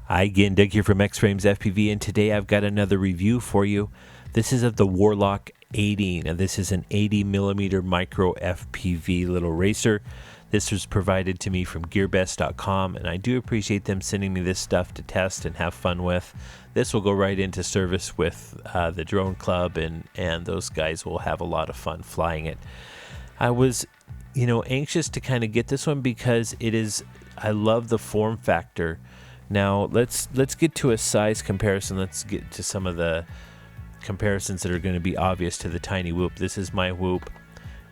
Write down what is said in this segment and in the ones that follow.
Hi again, Doug here from X-Frames FPV, and today I've got another review for you. This is of the Warlark 80. Now this is an 80mm Micro FPV little racer. This was provided to me from gearbest.com, and I do appreciate them sending me this stuff to test and have fun with. This will go right into service with the drone club, and those guys will have a lot of fun flying it. I was, anxious to kind of get this one because I love the form factor. Now let's get to a size comparison. Let's get to some of the comparisons that are going to be obvious to the tiny Whoop. This is my Whoop,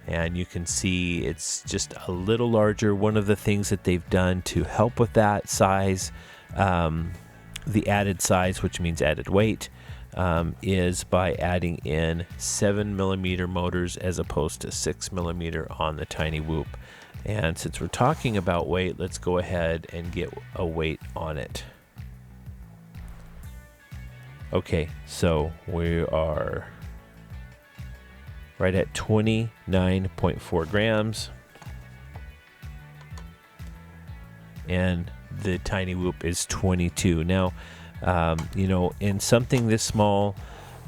and you can see it's just a little larger. One of the things that they've done to help with that size, the added size, which means added weight, is by adding in 7mm motors as opposed to 6mm on the tiny Whoop. And since we're talking about weight, let's go ahead and get a weight on it. Okay, so we are right at 29.4 grams. And the tiny Whoop is 22. Now, in something this small,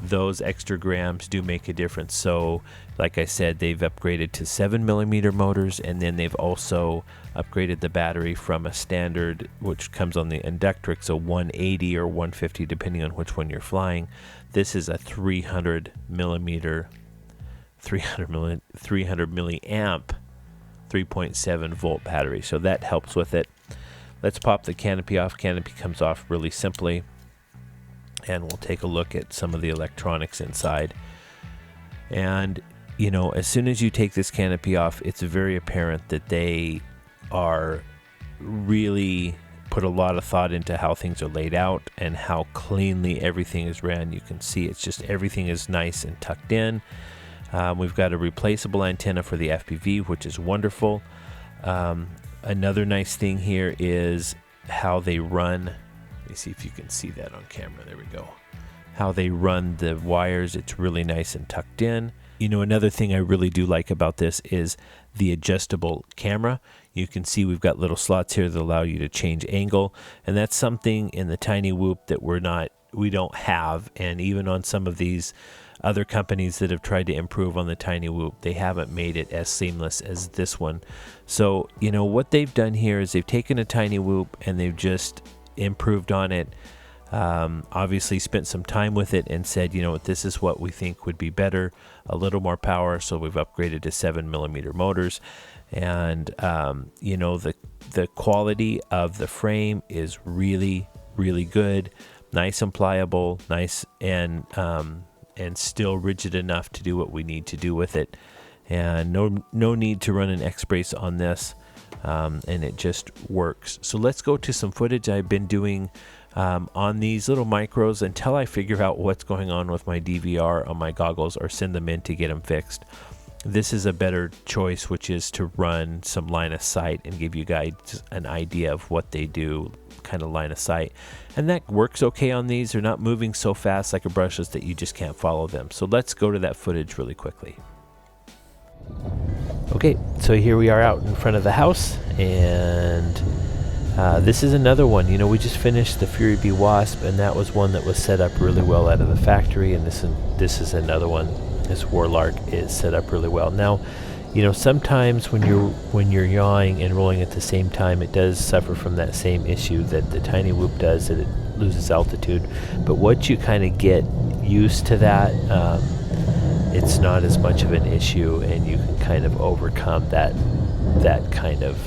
those extra grams do make a difference. So like I said, they've upgraded to 7mm motors, and then they've also upgraded the battery from a standard, which comes on the Inductrix, a 180 or 150 depending on which one you're flying. This is a 300 milliamp 3.7 volt battery, so that helps with it. Let's pop the canopy off. Canopy comes off really simply, and we'll take a look at some of the electronics inside. And as soon as you take this canopy off, it's very apparent that they are really put a lot of thought into how things are laid out and how cleanly everything is ran. You can see it's just everything is nice and tucked in. We've got a replaceable antenna for the FPV, which is wonderful. Another nice thing here is how they run. Let me see if you can see that on camera. There we go. How they run the wires. It's really nice and tucked in. Another thing I really do like about this is the adjustable camera. You can see we've got little slots here that allow you to change angle, and that's something in the tiny Whoop that we don't have. And even on some of these other companies that have tried to improve on the tiny Whoop, they haven't made it as seamless as this one. So what they've done here is they've taken a tiny Whoop and they've just improved on it. Obviously spent some time with it and said, this is what we think would be better, a little more power. So we've upgraded to 7mm motors, and the quality of the frame is really, really good, nice and pliable, nice and still rigid enough to do what we need to do with it. And no need to run an X-brace on this, and it just works. So let's go to some footage I've been doing on these little micros until I figure out what's going on with my DVR on my goggles or send them in to get them fixed. This is a better choice, which is to run some line of sight and give you guys an idea of what they do, kind of line of sight. And that works okay on these. They're not moving so fast like a brushless that you just can't follow them. So let's go to that footage really quickly. Okay, so here we are out in front of the house, and this is another one. We just finished the Fury Bee Wasp, and that was one that was set up really well out of the factory, and this is another one. This Warlark is set up really well. Now, sometimes when you're yawing and rolling at the same time, it does suffer from that same issue that the tiny Whoop does, that it loses altitude. But once you kind of get used to that, it's not as much of an issue, and you can kind of overcome that kind of,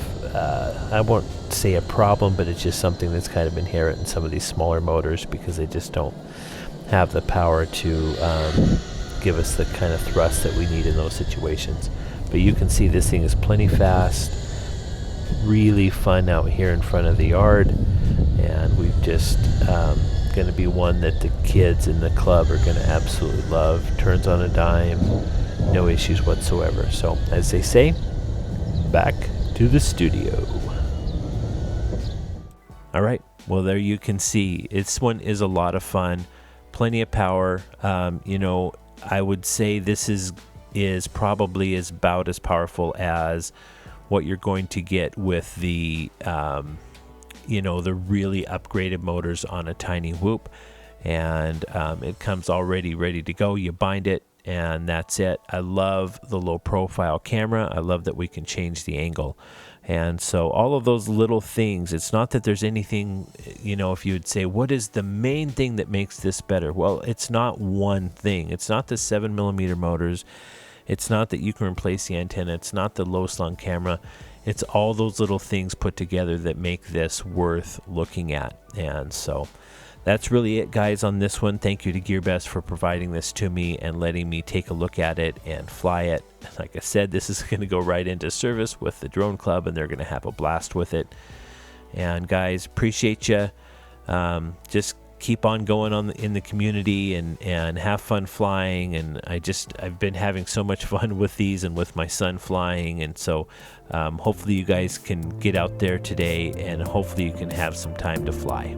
I won't say a problem, but it's just something that's kind of inherent in some of these smaller motors, because they just don't have the power to give us the kind of thrust that we need in those situations. But you can see this thing is plenty fast, really fun out here in front of the yard, and we've just going to be one that the kids in the club are going to absolutely love. Turns on a dime, no issues whatsoever. So as they say, back to the studio. All right, well, there you can see this one is a lot of fun, plenty of power. I would say this is probably about as powerful as what you're going to get with the you know, the really upgraded motors on a tiny whoop, and it comes already ready to go. You bind it and that's it. I love the low profile camera. I love that we can change the angle. And so all of those little things, it's not that there's anything, you know, if you would say, what is the main thing that makes this better? Well, it's not one thing. It's not the 7mm motors. It's not that you can replace the antenna. It's not the low slung camera. It's all those little things put together that make this worth looking at. And so that's really it, guys, on this one. Thank you to GearBest for providing this to me and letting me take a look at it and fly it. Like I said, this is going to go right into service with the Drone Club, and they're going to have a blast with it. And guys, appreciate you. Just keep on going in the community and have fun flying. And I've been having so much fun with these and with my son flying. And so hopefully you guys can get out there today, and hopefully you can have some time to fly.